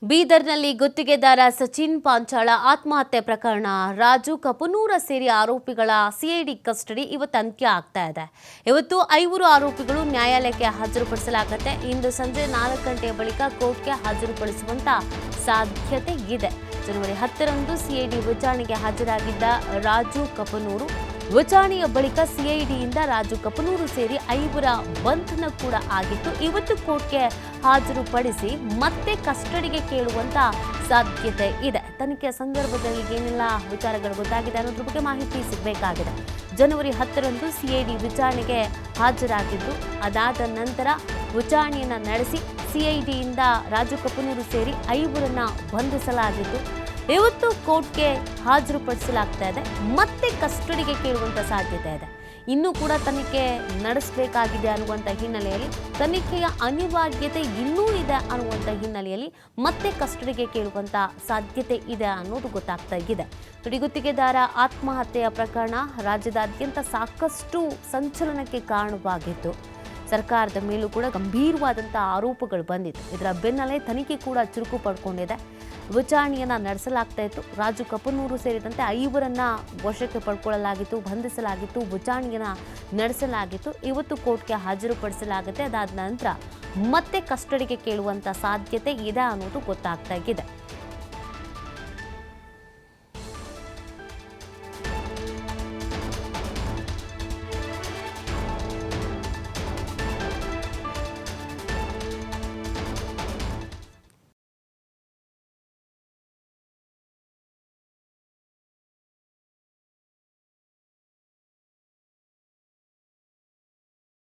ಬೀದರ್ನಲ್ಲಿ ಗುತ್ತಿಗೆದಾರ ಸಚಿನ್ ಪಾಂಚಾಳ ಆತ್ಮಹತ್ಯೆ ಪ್ರಕರಣ ರಾಜು ಕಪನೂರ ಸೇರಿ ಆರೋಪಿಗಳ ಸಿಐಡಿ ಕಸ್ಟಡಿ ಇವತ್ತು ಅಂತ್ಯ ಆಗ್ತಾ ಇದೆ. ಇವತ್ತು 5 ಆರೋಪಿಗಳು ನ್ಯಾಯಾಲಯಕ್ಕೆ ಹಾಜರುಪಡಿಸಲಾಗುತ್ತೆ. ಇಂದು ಸಂಜೆ 4 ಗಂಟೆಯ ಬಳಿಕ ಕೋರ್ಟ್ಗೆ ಹಾಜರುಪಡಿಸುವಂತ ಸಾಧ್ಯತೆ ಇದೆ. ಜನವರಿ 10ರಂದು ಸಿಐಡಿ ವಿಚಾರಣೆಗೆ ಹಾಜರಾಗಿದ್ದ ರಾಜು ಕಪನೂರು ವಿಚಾರಣೆಯ ಬಳಿಕ ಸಿಐಡಿಯಿಂದ ರಾಜು ಕಪನೂರು ಸೇರಿ 5 ಬಂಧನ ಕೂಡ ಆಗಿತ್ತು. ಇವತ್ತು ಕೋರ್ಟ್ಗೆ ಹಾಜರುಪಡಿಸಿ ಮತ್ತೆ ಕಸ್ಟಡಿಗೆ ಕೇಳುವಂತ ಸಾಧ್ಯತೆ ಇದೆ. ತನಿಖೆಯ ಸಂದರ್ಭದಲ್ಲಿ ಏನೆಲ್ಲ ವಿಚಾರಗಳು ಗೊತ್ತಾಗಿದೆ ಅನ್ನೋದ್ರ ಬಗ್ಗೆ ಮಾಹಿತಿ ಸಿಗಬೇಕಾಗಿದೆ. ಜನವರಿ 10ರಂದು ಸಿಐಡಿ ವಿಚಾರಣೆಗೆ ಹಾಜರಾಗಿದ್ದು, ಅದಾದ ನಂತರ ವಿಚಾರಣೆಯನ್ನ ನಡೆಸಿ ಸಿಐಡಿಯಿಂದ ರಾಜು ಕಪನೂರು ಸೇರಿ 5ರನ್ನ ಬಂಧಿಸಲಾಗಿದ್ದು, ಇವತ್ತು ಕೋರ್ಟ್ಗೆ ಹಾಜರುಪಡಿಸಲಾಗ್ತಾ ಇದೆ. ಮತ್ತೆ ಕಸ್ಟಡಿಗೆ ಕೇಳುವಂತ ಸಾಧ್ಯತೆ ಇದೆ. ಇನ್ನೂ ಕೂಡ ತನಿಖೆ ನಡೆಸಬೇಕಾಗಿದೆ ಅನ್ನುವಂಥ ಹಿನ್ನೆಲೆಯಲ್ಲಿ, ತನಿಖೆಯ ಅನಿವಾರ್ಯತೆ ಇನ್ನೂ ಇದೆ ಅನ್ನುವಂಥ ಹಿನ್ನೆಲೆಯಲ್ಲಿ ಮತ್ತೆ ಕಸ್ಟಡಿಗೆ ಕೇಳುವಂತ ಸಾಧ್ಯತೆ ಇದೆ ಅನ್ನೋದು ಗೊತ್ತಾಗ್ತಾ ಇದೆ. ಗುತ್ತಿಗೆದಾರ ಆತ್ಮಹತ್ಯೆಯ ಪ್ರಕರಣ ರಾಜ್ಯದಾದ್ಯಂತ ಸಾಕಷ್ಟು ಸಂಚಲನಕ್ಕೆ ಕಾರಣವಾಗಿತ್ತು. ಸರ್ಕಾರದ ಮೇಲೂ ಕೂಡ ಗಂಭೀರವಾದಂಥ ಆರೋಪಗಳು ಬಂದಿತ್ತು. ಇದರ ಬೆನ್ನಲ್ಲೇ ತನಿಖೆ ಕೂಡ ಚುರುಕು ಪಡ್ಕೊಂಡಿದೆ. ವಿಚಾರಣೆಯನ್ನ ನಡೆಸಲಾಗ್ತಾ ಇತ್ತು. ರಾಜು ಕಪನೂರು ಸೇರಿದಂತೆ 5ರನ್ನ ವಶಕ್ಕೆ ಪಡ್ಕೊಳ್ಳಲಾಗಿತ್ತು, ಬಂಧಿಸಲಾಗಿತ್ತು, ವಿಚಾರಣೆಯನ್ನ ನಡೆಸಲಾಗಿತ್ತು. ಇವತ್ತು ಕೋರ್ಟ್ಗೆ ಹಾಜರುಪಡಿಸಲಾಗುತ್ತೆ. ಅದಾದ ನಂತರ ಮತ್ತೆ ಕಸ್ಟಡಿಗೆ ಕೇಳುವಂತ ಸಾಧ್ಯತೆ ಇದೆ ಅನ್ನೋದು ಗೊತ್ತಾಗ್ತಾ ಇದೆ.